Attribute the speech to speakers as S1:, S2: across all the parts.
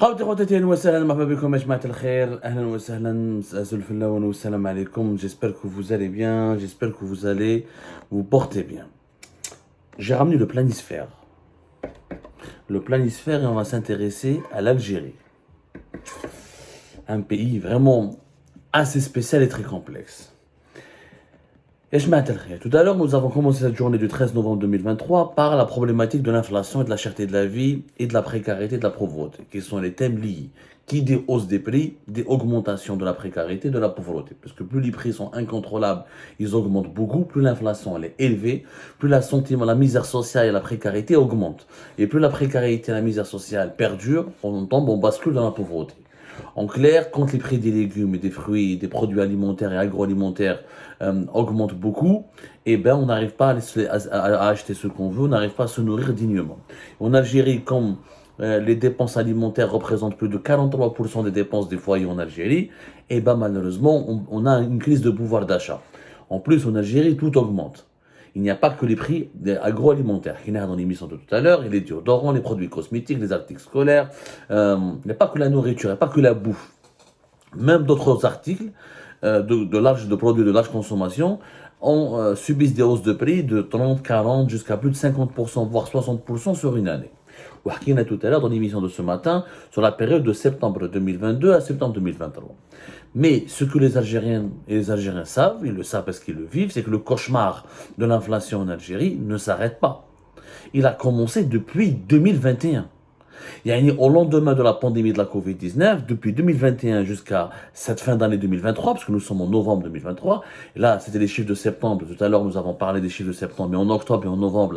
S1: J'espère que vous allez bien, j'espère que vous allez vous porter bien. J'ai ramené le planisphère. Le planisphère et on va s'intéresser à l'Algérie. Un pays vraiment assez spécial et très complexe. Tout à l'heure, nous avons commencé cette journée du 13 novembre 2023 par la problématique de l'inflation et de la cherté de la vie et de la précarité et de la pauvreté, qui sont les thèmes liés. Qui dit hausse des prix, dit augmentation de la précarité et de la pauvreté. Parce que plus les prix sont incontrôlables, ils augmentent beaucoup, plus l'inflation elle est élevée, plus la misère sociale et la précarité augmentent. Et plus la précarité et la misère sociale perdurent, on bascule dans la pauvreté. En clair, quand les prix des légumes et des fruits, des produits alimentaires et agroalimentaires augmentent beaucoup, on n'arrive pas à acheter ce qu'on veut, on n'arrive pas à se nourrir dignement. En Algérie, comme les dépenses alimentaires représentent plus de 43% des dépenses des foyers en Algérie, malheureusement, on a une crise de pouvoir d'achat. En plus, en Algérie, tout augmente. Il n'y a pas que les prix agroalimentaires, qui n'a dans l'émission de tout à l'heure, et les déodorants, les produits cosmétiques, les articles scolaires, il n'y a pas que la nourriture, il n'y a pas que la bouffe. Même d'autres articles de produits de large consommation subissent des hausses de prix de 30, 40, jusqu'à plus de 50%, voire 60% sur une année. On a tout à l'heure dans l'émission de ce matin sur la période de septembre 2022 à septembre 2023. Mais ce que les Algériens et les Algériens savent, ils le savent parce qu'ils le vivent, c'est que le cauchemar de l'inflation en Algérie ne s'arrête pas. Il a commencé depuis 2021. Au lendemain de la pandémie de la Covid-19, depuis 2021 jusqu'à cette fin d'année 2023, parce que nous sommes en novembre 2023, et là c'était les chiffres de septembre, tout à l'heure nous avons parlé des chiffres de septembre, mais en octobre et en novembre,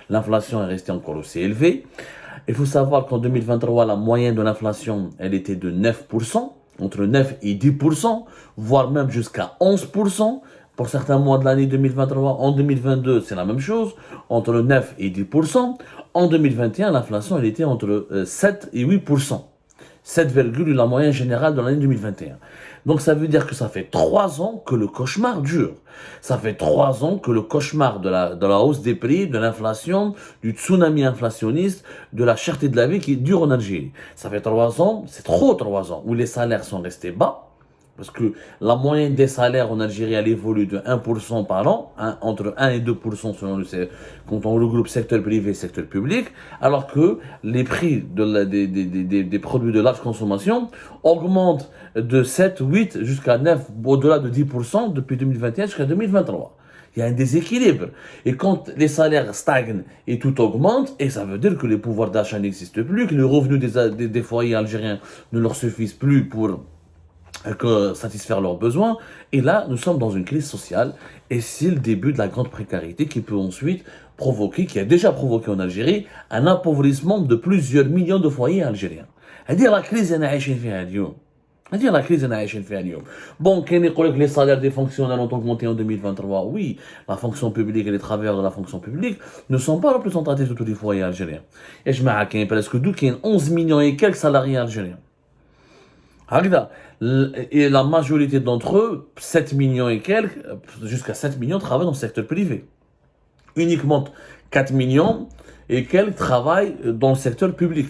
S1: l'inflation est restée encore aussi élevée. Il faut savoir qu'en 2023, la moyenne de l'inflation, elle était de 9%, entre 9 et 10%, voire même jusqu'à 11%. Pour certains mois de l'année 2023, en 2022, c'est la même chose, entre 9 et 10%. En 2021, l'inflation, elle était entre 7 et 8%. 7, la moyenne générale de l'année 2021. Donc ça veut dire que ça fait 3 ans que le cauchemar dure. Ça fait 3 ans que le cauchemar de la hausse des prix, de l'inflation, du tsunami inflationniste, de la cherté de la vie qui dure en Algérie. Ça fait 3 ans, c'est trop 3 ans, où les salaires sont restés bas. Parce que la moyenne des salaires en Algérie, elle évolue de 1% par an, entre 1 et 2% quand on regroupe secteur privé et secteur public, alors que les prix des produits de large consommation augmentent de 7, 8 jusqu'à 9, au-delà de 10% depuis 2021 jusqu'à 2023. Il y a un déséquilibre. Et quand les salaires stagnent et tout augmente, et ça veut dire que les pouvoirs d'achat n'existent plus, que les revenus des foyers algériens ne leur suffisent plus pour satisfaire leurs besoins. Et là, nous sommes dans une crise sociale et c'est le début de la grande précarité qui peut ensuite qui a déjà provoqué en Algérie un appauvrissement de plusieurs millions de foyers algériens. C'est-à-dire la crise Bon, les salaires des fonctionnaires ont augmenté en 2023. Oui, la fonction publique et les travailleurs de la fonction publique ne sont pas représentatifs de tous les foyers algériens. Et je m'ai presque 11 millions et quelques salariés algériens. Et la majorité d'entre eux, 7 millions et quelques, jusqu'à 7 millions travaillent dans le secteur privé. Uniquement 4 millions et quelques travaillent dans le secteur public.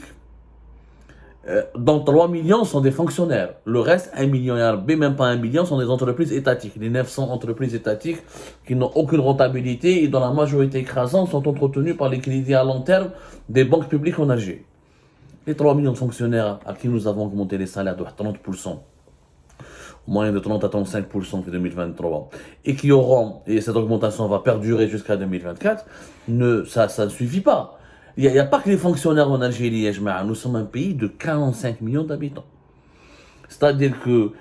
S1: Dont 3 millions sont des fonctionnaires. Le reste, 1 million et même pas 1 million, sont des entreprises étatiques. Les 900 entreprises étatiques qui n'ont aucune rentabilité et dont la majorité écrasante sont entretenues par les crédits à long terme des banques publiques en Algérie. Les 3 millions de fonctionnaires à qui nous avons augmenté les salaires de 30%, au moyen de 30 à 35% que 2023, et cette augmentation va perdurer jusqu'à 2024, ça ne suffit pas. Il n'y a pas que les fonctionnaires en Algérie, nous sommes un pays de 45 millions d'habitants. C'est-à-dire que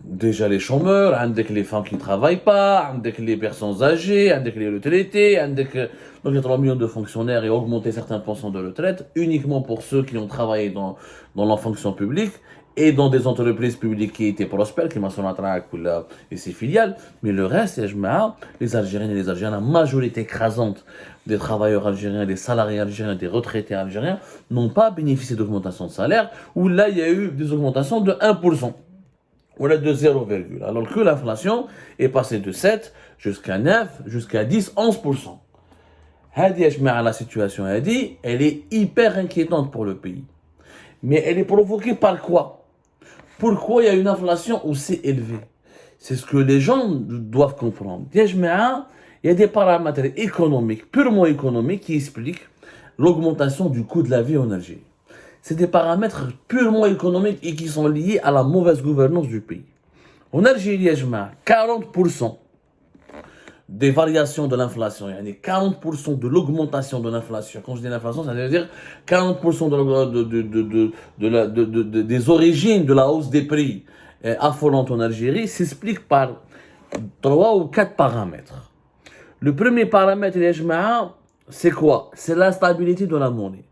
S1: déjà les chômeurs, les femmes qui ne travaillent pas, les personnes âgées, les retraités, donc il y a 3 millions de fonctionnaires et augmenter certains pourcents de retraite uniquement pour ceux qui ont travaillé dans la fonction publique et dans des entreprises publiques qui étaient prospères, qui sont et ses filiales, mais le reste, les Algériens et les Algériens, la majorité écrasante des travailleurs algériens, des salariés algériens, des retraités algériens, n'ont pas bénéficié d'augmentation de salaire, où là, il y a eu des augmentations de 1%, ou là de 0, alors que l'inflation est passée de 7 jusqu'à 9, jusqu'à 10, 11%. La situation, elle est hyper inquiétante pour le pays. Mais elle est provoquée par quoi? Pourquoi il y a une inflation aussi élevée? C'est ce que les gens doivent comprendre. Il y a des paramètres économiques, purement économiques, qui expliquent l'augmentation du coût de la vie en Algérie. C'est des paramètres purement économiques et qui sont liés à la mauvaise gouvernance du pays. En Algérie, 40% des variations de l'inflation, il y a 40% de l'augmentation de l'inflation. Quand je dis l'inflation, ça veut dire 40% des origines de la hausse des prix affolante en Algérie s'explique par 3 ou 4 paramètres. Le premier paramètre, c'est quoi? C'est l'instabilité de la monnaie.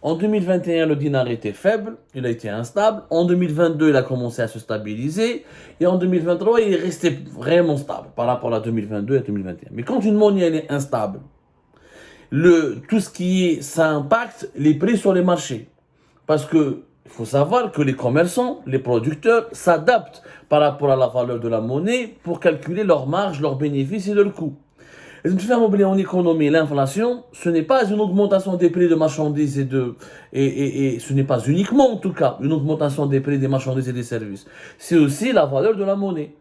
S1: En 2021, le dinar était faible, il a été instable. En 2022, il a commencé à se stabiliser. Et en 2023, il est resté vraiment stable par rapport à 2022 et 2021. Mais quand une monnaie elle est instable, tout ce qui est, ça impacte les prix sur les marchés. Parce que il faut savoir que les commerçants, les producteurs s'adaptent par rapport à la valeur de la monnaie pour calculer leurs marges, leurs bénéfices et leurs coûts. Et tu fais oublier en économie, l'inflation, ce n'est pas une augmentation des prix de marchandises et ce n'est pas uniquement en tout cas une augmentation des prix des marchandises et des services. C'est aussi la valeur de la monnaie.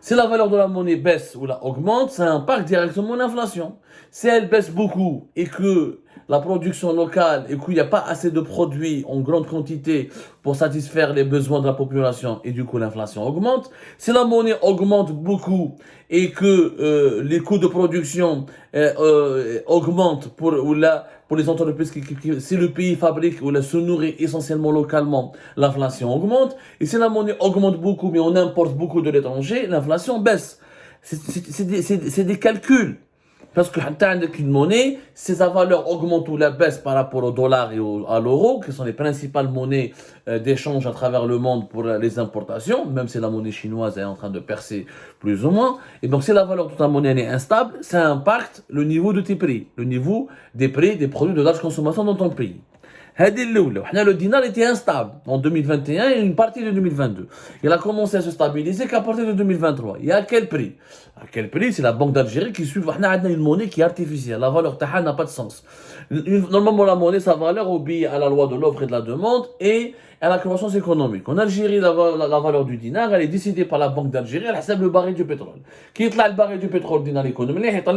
S1: Si la valeur de la monnaie baisse ou augmente, ça impacte directement l'inflation. Si elle baisse beaucoup et que la production locale et qu'il n'y a pas assez de produits en grande quantité pour satisfaire les besoins de la population et du coup l'inflation augmente. Si la monnaie augmente beaucoup et que les coûts de production augmentent pour les entreprises, si le pays fabrique ou se nourrit essentiellement localement, l'inflation augmente. Et si la monnaie augmente beaucoup mais on importe beaucoup de l'étranger, l'inflation baisse. C'est des calculs. Parce que avec une monnaie, si sa valeur augmente ou la baisse par rapport au dollar et à l'euro, qui sont les principales monnaies d'échange à travers le monde pour les importations, même si la monnaie chinoise est en train de percer plus ou moins, et donc si la valeur de ta monnaie est instable, ça impacte le niveau de tes prix, le niveau des prix des produits de large consommation dans ton pays. Le dinar était instable en 2021 et une partie de 2022. Il a commencé à se stabiliser qu'à partir de 2023. Et à quel prix? À quel prix? C'est la Banque d'Algérie qui suit. On a une monnaie qui est artificielle. La valeur taha n'a pas de sens. Normalement, la monnaie, sa valeur obéit à la loi de l'offre et de la demande et à la croissance économique. En Algérie, la valeur du dinar, elle est décidée par la Banque d'Algérie. Elle a le baril du pétrole. Qui est le baril du pétrole, dinar économique? Il est le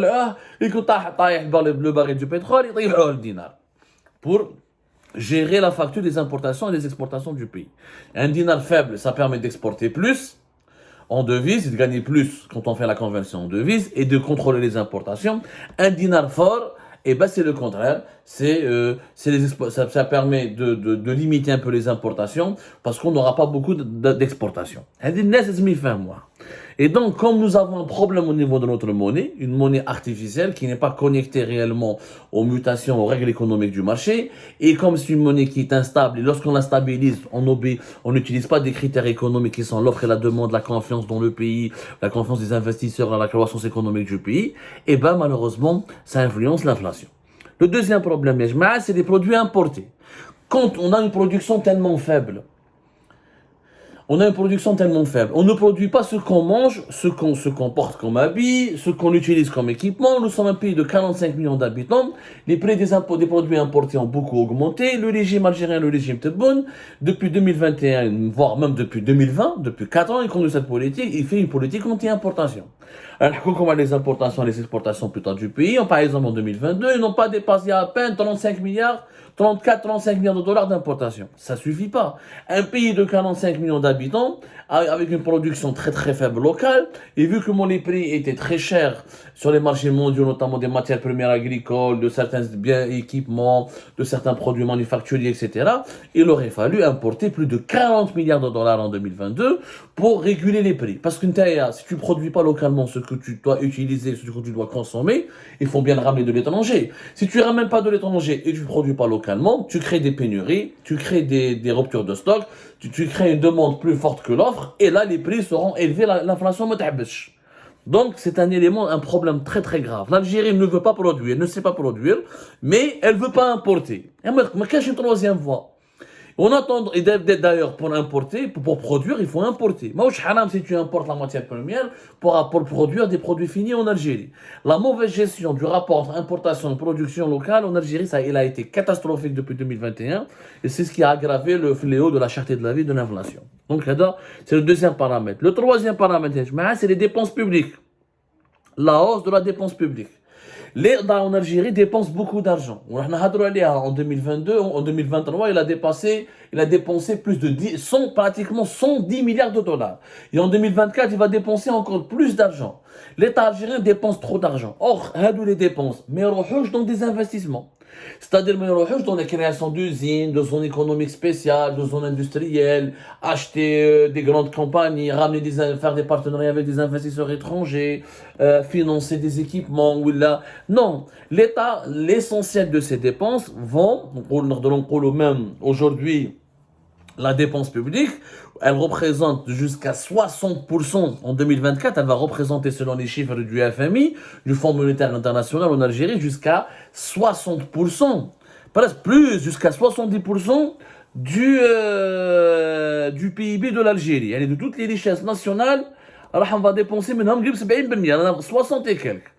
S1: baril du pétrole, il est le dinar. Pour gérer la facture des importations et des exportations du pays. Un dinar faible, ça permet d'exporter plus en devises et de gagner plus quand on fait la conversion en devises et de contrôler les importations. Un dinar fort, et ben c'est le contraire. Ça permet de limiter un peu les importations parce qu'on n'aura pas beaucoup d'exportations. Et donc, comme nous avons un problème au niveau de notre monnaie, une monnaie artificielle qui n'est pas connectée réellement aux mutations, aux règles économiques du marché, et comme c'est une monnaie qui est instable, et lorsqu'on la stabilise, on n'utilise pas des critères économiques qui sont l'offre et la demande, la confiance dans le pays, la confiance des investisseurs dans la croissance économique du pays, et ben malheureusement, ça influence l'inflation. Le deuxième problème, c'est les produits importés. Quand on a une production tellement faible, on ne produit pas ce qu'on mange, ce qu'on porte comme habit, ce qu'on utilise comme équipement. Nous sommes un pays de 45 millions d'habitants. Les prix des produits importés ont beaucoup augmenté. Le régime algérien, le régime Tebboune, depuis 2021, voire même depuis 2020, depuis 4 ans, il conduit cette politique. Il fait une politique anti-importation. Alors, comment les importations et les exportations plutôt du pays, par exemple en 2022, ils n'ont pas dépassé à peine 35 milliards de dollars d'importation. Ça suffit pas. Un pays de 45 millions d'habitants, avec une production très très faible locale, et vu que les prix étaient très chers sur les marchés mondiaux, notamment des matières premières agricoles, de certains biens et équipements, de certains produits manufacturiers, etc., il aurait fallu importer plus de 40 milliards de dollars en 2022 pour réguler les prix. Parce que si tu produis pas localement ce que tu dois utiliser, ce que tu dois consommer, il faut bien le ramener de l'étranger. Si tu ramènes pas de l'étranger et tu produis pas localement, tu crées des pénuries, tu crées des ruptures de stock, tu crées une demande plus forte que l'offre, et là les prix seront élevés, l'inflation m'tabèche. Donc c'est un problème très très grave. L'Algérie ne veut pas produire, ne sait pas produire, mais elle veut pas importer. Et moi, je cache une troisième voie. On attend, et d'ailleurs, pour importer, pour produire, il faut importer. Moi, haram si tu importes la matière première pour produire des produits finis en Algérie. La mauvaise gestion du rapport entre importation et production locale en Algérie, ça, il a été catastrophique depuis 2021. Et c'est ce qui a aggravé le fléau de la cherté de la vie, de l'inflation. Donc, c'est le deuxième paramètre. Le troisième paramètre, c'est les dépenses publiques. La hausse de la dépense publique. L'État en Algérie dépense beaucoup d'argent. En 2022, en 2023, il a dépensé plus de pratiquement 110 milliards de dollars. Et en 2024, il va dépenser encore plus d'argent. L'État algérien dépense trop d'argent. Or, les dépenses, mais dans des investissements. C'est-à-dire dans la création d'usines, de zones économiques spéciales, de zones industrielles, acheter des grandes compagnies, faire des partenariats avec des investisseurs étrangers, financer des équipements. Non, l'État, l'essentiel de ses dépenses vont, même aujourd'hui, la dépense publique, elle représente jusqu'à 60% en 2024, elle va représenter selon les chiffres du FMI, du Fonds monétaire international en Algérie, jusqu'à 60%, presque plus, jusqu'à 70% du PIB de l'Algérie. Elle est de toutes les richesses nationales, alors on va dépenser maintenant 60 et quelques.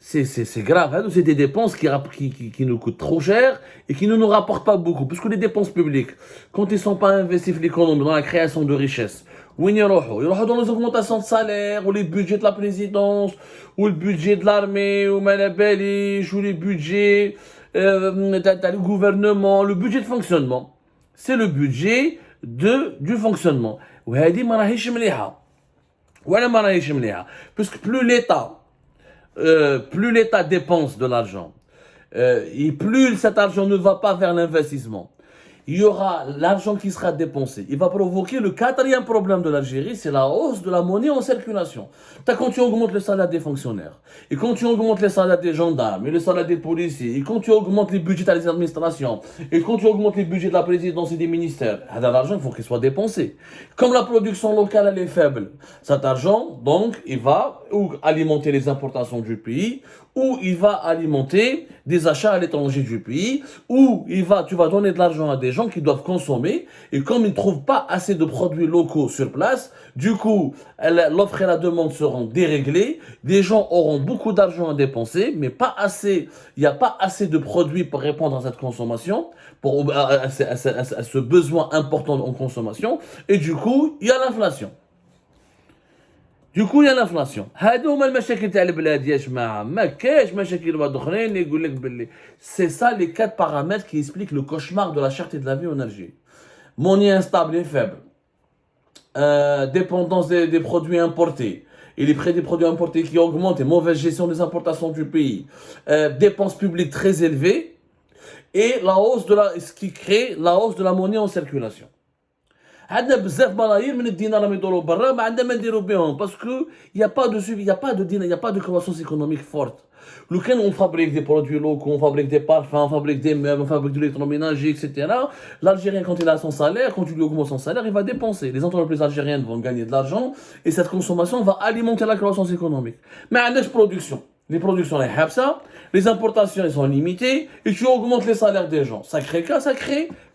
S1: C'est grave, c'est des dépenses qui nous coûtent trop cher et qui ne nous rapportent pas beaucoup. Parce que les dépenses publiques, quand ils ne sont pas investis dans l'économie, dans la création de richesses, où ils vont dans les augmentations de salaire, ou les budgets de la présidence, ou le budget de l'armée, ou Malabelish, ou les budgets du gouvernement, le budget de fonctionnement. C'est le budget du fonctionnement. Puisque plus l'État dépense de l'argent, et plus cet argent ne va pas vers l'investissement, il y aura l'argent qui sera dépensé. Il va provoquer le quatrième problème de l'Algérie, c'est la hausse de la monnaie en circulation. Quand tu augmentes le salaire des fonctionnaires, et quand tu augmentes les salaires des gendarmes, et le salaire des policiers, et quand tu augmentes les budgets des administrations, et quand tu augmentes les budgets de la présidence et des ministères, l'argent, il faut qu'il soit dépensé. Comme la production locale, elle est faible, cet argent, donc, il va ou alimenter les importations du pays, ou il va alimenter des achats à l'étranger du pays, ou tu vas donner de l'argent à des gens qui doivent consommer, et comme ils ne trouvent pas assez de produits locaux sur place, du coup, l'offre et la demande seront déréglées, des gens auront beaucoup d'argent à dépenser, mais il n'y a pas assez de produits pour répondre à cette consommation, à ce besoin important en consommation, et du coup, il y a l'inflation. Du coup, il y a l'inflation. C'est ça les quatre paramètres qui expliquent le cauchemar de la cherté de la vie en Algérie. Monnaie instable et faible. Dépendance des produits importés. Et les prix des produits importés qui augmentent et mauvaise gestion des importations du pays. Dépenses publiques très élevées. Et ce qui crée la hausse de la monnaie en circulation. عندنا بزاف ملايير من الدينار راهم يدوروا برا ما عندنا ما نديروا بهم باسكو il y a pas de croissance économique forte. لو كان on fabrique des produits locaux, on fabrique des parfums, on fabrique des meubles, on fabrique de l'électroménager, etc. L'Algérien, quand il a son salaire, quand tu lui augmentes son salaire, il va dépenser. Les entreprises algériennes vont gagner de l'argent et cette consommation va alimenter la croissance économique. Mais on a une production. Les productions, les importations, elles sont limitées et tu augmentes les salaires des gens. Ça crée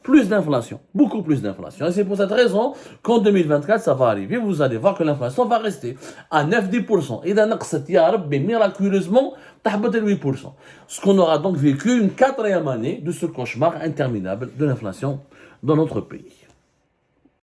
S1: plus d'inflation, beaucoup plus d'inflation. Et c'est pour cette raison qu'en 2024, ça va arriver. Vous allez voir que l'inflation va rester à 9-10%. Et d'un miraculeusement, 8%. Ce qu'on aura donc vécu une quatrième année de ce cauchemar interminable de l'inflation dans notre pays.